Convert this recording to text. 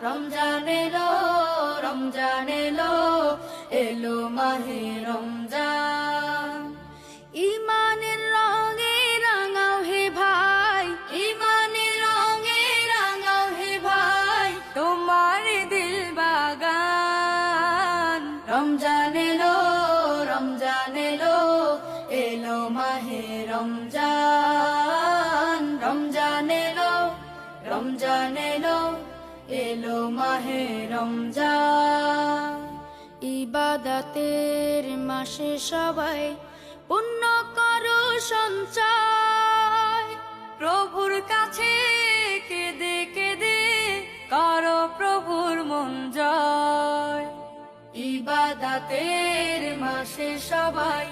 রমজান এলো, রমজান এলো, এলো মাহে রমজান। ইমানের রঙে রাঙাও হে ভাই, ইমানের রঙে রাঙাও হে ভাই, তোমার দিল বাগান। রমজান এলো, রমজান এলো, এলো মাহে রমজান। রমজান এলো, রমজান এলো, এলো মাহে রমজান। ইবাদতের মাসে সবাই পুণ্য করো সঞ্চয়, প্রভুর কাছে কেঁদে কেঁদে করো প্রভুর মন জয়। ইবাদতের মাসে সবাই